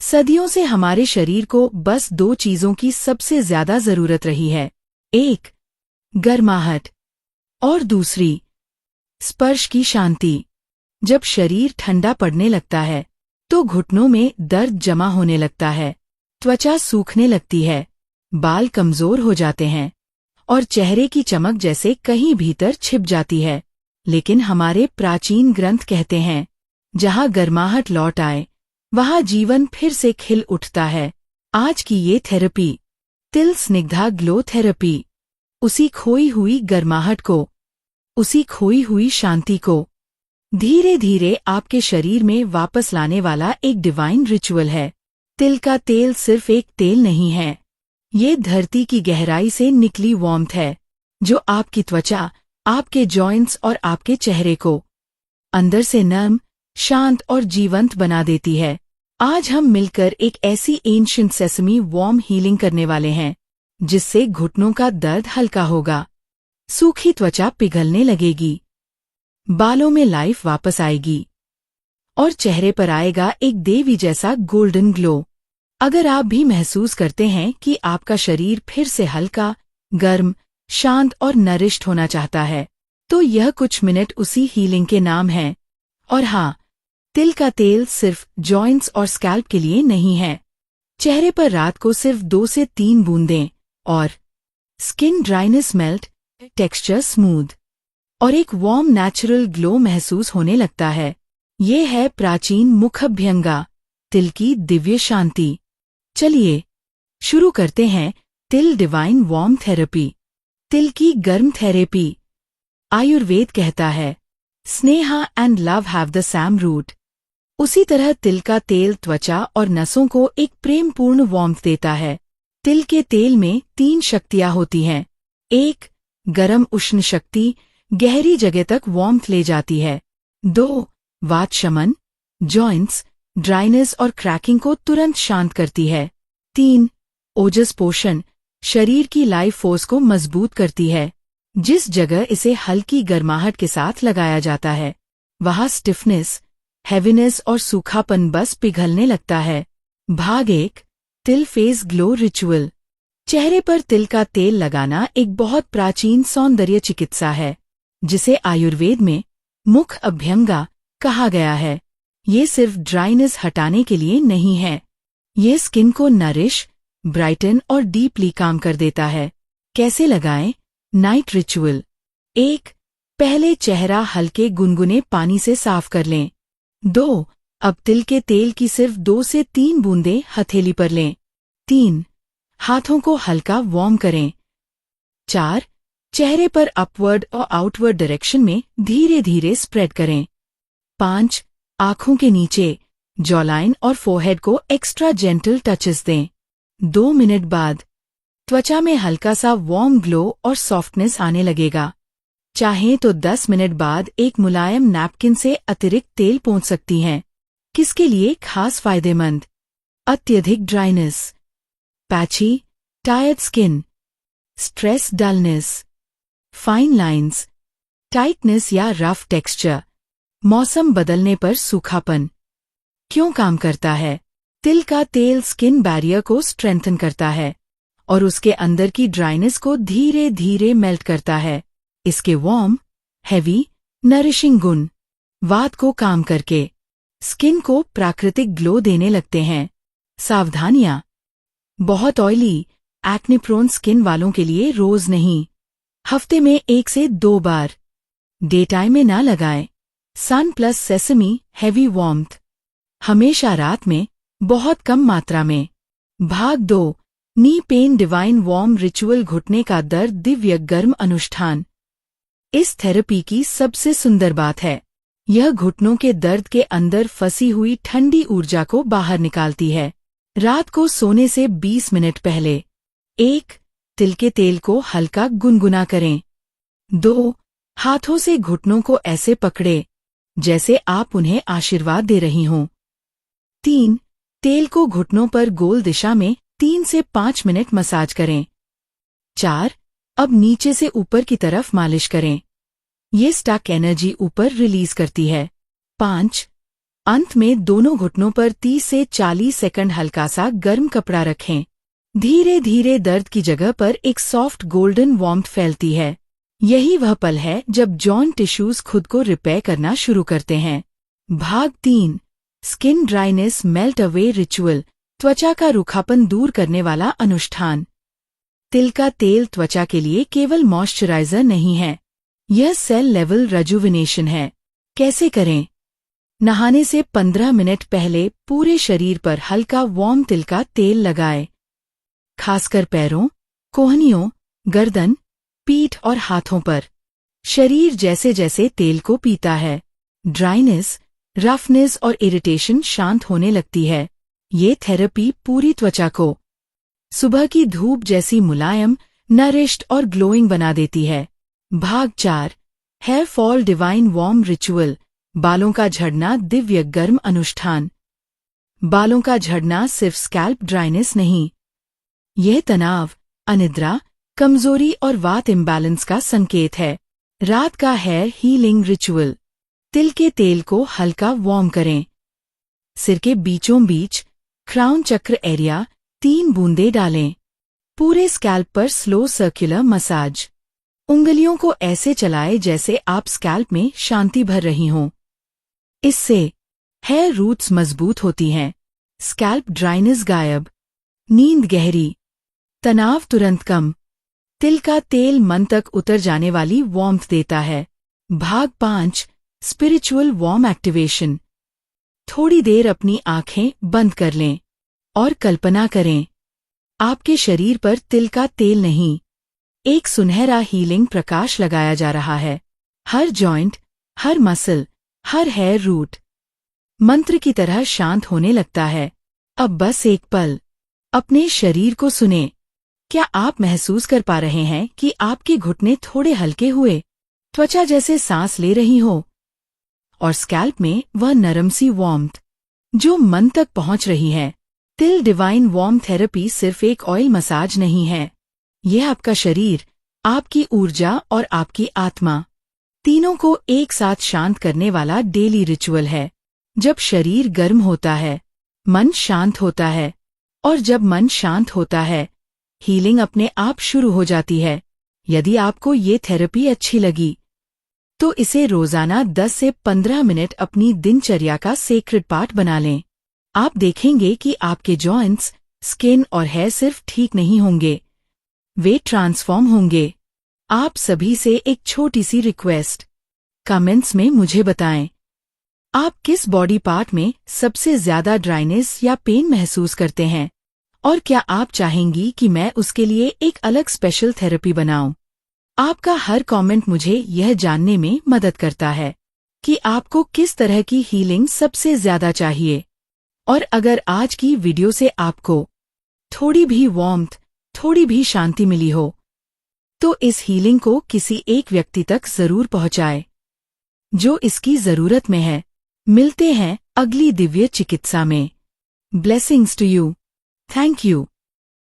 सदियों से हमारे शरीर को बस दो चीजों की सबसे ज्यादा जरूरत रही है। एक, गर्माहट और दूसरी, स्पर्श की शांति। जब शरीर ठंडा पड़ने लगता है तो घुटनों में दर्द जमा होने लगता है, त्वचा सूखने लगती है, बाल कमजोर हो जाते हैं और चेहरे की चमक जैसे कहीं भीतर छिप जाती है। लेकिन हमारे प्राचीन ग्रंथ कहते हैं, जहां गर्माहट लौट आए वहां जीवन फिर से खिल उठता है। आज की ये थेरेपी, तिल स्निग्धा ग्लो थेरेपी, उसी खोई हुई गर्माहट को, उसी खोई हुई शांति को धीरे धीरे आपके शरीर में वापस लाने वाला एक डिवाइन रिचुअल है। तिल का तेल सिर्फ एक तेल नहीं है, ये धरती की गहराई से निकली वार्मथ है, जो आपकी त्वचा, आपके जॉइंट्स और आपके चेहरे को अंदर से नर्म, शांत और जीवंत बना देती है। आज हम मिलकर एक ऐसी एंशिएंट सेसमी वार्म हीलिंग करने वाले हैं, जिससे घुटनों का दर्द हल्का होगा, सूखी त्वचा पिघलने लगेगी, बालों में लाइफ वापस आएगी और चेहरे पर आएगा एक देवी जैसा गोल्डन ग्लो। अगर आप भी महसूस करते हैं कि आपका शरीर फिर से हल्का, गर्म, शांत और नरिश्ड होना चाहता है, तो यह कुछ मिनट उसी हीलिंग के नाम हैं। और हाँ, तिल का तेल सिर्फ जॉइंट्स और स्कैल्प के लिए नहीं है। चेहरे पर रात को सिर्फ 2 से 3 बूंदें और skin dryness melt, texture smooth और एक वार्म नेचुरल ग्लो महसूस होने लगता है। ये है प्राचीन मुखभ्यंगा, तिल की दिव्य शांति। चलिए शुरू करते हैं तिल डिवाइन वार्म थेरेपी, तिल की गर्म थेरेपी। आयुर्वेद कहता है, स्नेहा and love have the same root. उसी तरह तिल का तेल त्वचा और नसों को एक प्रेमपूर्ण वार्मथ देता है। तिल के तेल में 3 शक्तियां होती हैं। 1, गरम उष्ण शक्ति, गहरी जगह तक वार्मथ ले जाती है। 2, वात शमन, जॉइंट्स, ड्राइनेस और क्रैकिंग को तुरंत शांत करती है। 3, ओजस पोषण, शरीर की लाइफ फोर्स को मजबूत करती है। जिस जगह इसे हल्की गर्माहट के साथ लगाया जाता है, वहां स्टिफनेस, हैवीनेस और सूखापन बस पिघलने लगता है। भाग 1, तिल फेस ग्लो रिचुअल। चेहरे पर तिल का तेल लगाना एक बहुत प्राचीन सौंदर्य चिकित्सा है, जिसे आयुर्वेद में मुख अभ्यंगा कहा गया है। ये सिर्फ ड्राइनेस हटाने के लिए नहीं है, ये स्किन को नरिश, ब्राइटन और डीपली काम कर देता है। कैसे लगाएं? Night ritual. 1, पहले चेहरा हल्के गुनगुने पानी से साफ कर लें। 2, अब तिल के तेल की सिर्फ 2 से 3 बूंदें हथेली पर लें। 3, हाथों को हल्का वार्म करें। 4, चेहरे पर अपवर्ड और आउटवर्ड डायरेक्शन में धीरे धीरे स्प्रेड करें। 5, आंखों के नीचे, जॉलाइन और फोरहेड को एक्स्ट्रा जेंटल टचेस दें। 2 मिनट बाद त्वचा में हल्का सा वार्म ग्लो और सॉफ्टनेस आने लगेगा। चाहें तो 10 मिनट बाद एक मुलायम नैपकिन से अतिरिक्त तेल पोंछ सकती हैं। किसके लिए खास फायदेमंद? अत्यधिक dryness, patchy, tired skin, stress dullness, fine lines, tightness या रफ टेक्सचर, मौसम बदलने पर सूखापन। क्यों काम करता है? तिल का तेल स्किन बैरियर को स्ट्रेंथन करता है और उसके अंदर की ड्राइनेस को धीरे धीरे मेल्ट करता है। इसके वार्म, हैवी, नरिशिंग गुण वात को काम करके स्किन को प्राकृतिक ग्लो देने लगते हैं। सावधानियां: बहुत ऑयली, एक्ने प्रोन स्किन वालों के लिए रोज नहीं, हफ्ते में 1 से 2 बार। डे टाइम में ना लगाएं। सन प्लस सेसमी हैवी वार्मथ, हमेशा रात में, बहुत कम मात्रा में। भाग 2, knee pain divine warm ritual. घुटने का दर्द दिव्य गर्म अनुष्ठान। इस थेरेपी की सबसे सुंदर बात है, यह घुटनों के दर्द के अंदर फंसी हुई ठंडी ऊर्जा को बाहर निकालती है। रात को सोने से 20 मिनट पहले 1, तिल के तेल को हल्का गुनगुना करें। 2, हाथों से घुटनों को ऐसे पकड़े जैसे आप उन्हें आशीर्वाद दे रही हों। 3, तेल को घुटनों पर गोल दिशा में 3 से 5 मिनट मसाज करें। 4, अब नीचे से ऊपर की तरफ मालिश करें। ये स्टक एनर्जी ऊपर रिलीज करती है। 5, अंत में दोनों घुटनों पर 30 से 40 सेकंड हल्का सा गर्म कपड़ा रखें। धीरे धीरे दर्द की जगह पर एक सॉफ्ट गोल्डन वार्मथ फैलती है। यही वह पल है जब जॉइंट टिश्यूज खुद को रिपेयर करना शुरू करते हैं। भाग 3, skin dryness melt away ritual, त्वचा का रूखापन दूर करने वाला अनुष्ठान। तिल का तेल त्वचा के लिए केवल मॉइस्चराइजर नहीं है, यह सेल लेवल रेजुविनेशन है। कैसे करें? नहाने से 15 मिनट पहले पूरे शरीर पर हल्का वार्म तिल का तेल लगाएं, खासकर पैरों, कोहनियों, गर्दन, पीठ और हाथों पर। शरीर जैसे जैसे तेल को पीता है, ड्राइनेस, रफनेस और इरिटेशन शांत होने लगती है। ये थेरेपी पूरी त्वचा को सुबह की धूप जैसी मुलायम, नरिश्ड और ग्लोइंग बना देती है। भाग 4, hair fall divine warm ritual, बालों का झड़ना दिव्य गर्म अनुष्ठान। बालों का झड़ना सिर्फ स्कैल्प ड्राइनेस नहीं, यह तनाव, अनिद्रा, कमजोरी और वात इम्बैलेंस का संकेत है। रात का हेयर हीलिंग रिचुअल, तिल के तेल को हल्का वार्म करें। सिर के बीचों बीच क्राउन चक्र एरिया 3 बूंदें डालें। पूरे स्कैल्प पर स्लो सर्कुलर मसाज। उंगलियों को ऐसे चलाएं जैसे आप स्कैल्प में शांति भर रही हों। इससे हेयर रूट्स मजबूत होती हैं, स्कैल्प ड्राइनेस गायब, नींद गहरी, तनाव तुरंत कम। तिल का तेल मन तक उतर जाने वाली वार्मथ देता है। भाग 5, स्पिरिचुअल वार्म एक्टिवेशन। थोड़ी देर अपनी आंखें बंद कर लें और कल्पना करें, आपके शरीर पर तिल का तेल नहीं, एक सुनहरा हीलिंग प्रकाश लगाया जा रहा है। हर जॉइंट, हर मसल, हर हेयर रूट मंत्र की तरह शांत होने लगता है। अब बस एक पल अपने शरीर को सुने। क्या आप महसूस कर पा रहे हैं कि आपके घुटने थोड़े हल्के हुए, त्वचा जैसे सांस ले रही हो, और स्कैल्प में वह नरम सी वार्मथ जो मन तक पहुंच रही है? तिल डिवाइन वार्म थेरेपी सिर्फ एक ऑयल मसाज नहीं है, यह आपका शरीर, आपकी ऊर्जा और आपकी आत्मा तीनों को एक साथ शांत करने वाला डेली रिचुअल है। जब शरीर गर्म होता है, मन शांत होता है, और जब मन शांत होता है, हीलिंग अपने आप शुरू हो जाती है। यदि आपको ये थेरेपी अच्छी लगी तो इसे रोजाना 10 से 15 मिनट अपनी दिनचर्या का सेक्रेड पार्ट बना लें। आप देखेंगे कि आपके जॉइंट्स, स्किन और हेयर सिर्फ ठीक नहीं होंगे, वे ट्रांसफॉर्म होंगे। आप सभी से एक छोटी सी रिक्वेस्ट, कमेंट्स में मुझे बताएं, आप किस बॉडी पार्ट में सबसे ज्यादा ड्राइनेस या पेन महसूस करते हैं, और क्या आप चाहेंगी कि मैं उसके लिए एक अलग स्पेशल थेरेपी बनाऊं? आपका हर कमेंट मुझे यह जानने में मदद करता है कि आपको किस तरह की हीलिंग सबसे ज्यादा चाहिए। और अगर आज की वीडियो से आपको थोड़ी भी वार्मथ, थोड़ी भी शांति मिली हो, तो इस हीलिंग को किसी एक व्यक्ति तक जरूर पहुंचाएं जो इसकी जरूरत में है। मिलते हैं अगली दिव्य चिकित्सा में। Blessings to you. Thank you.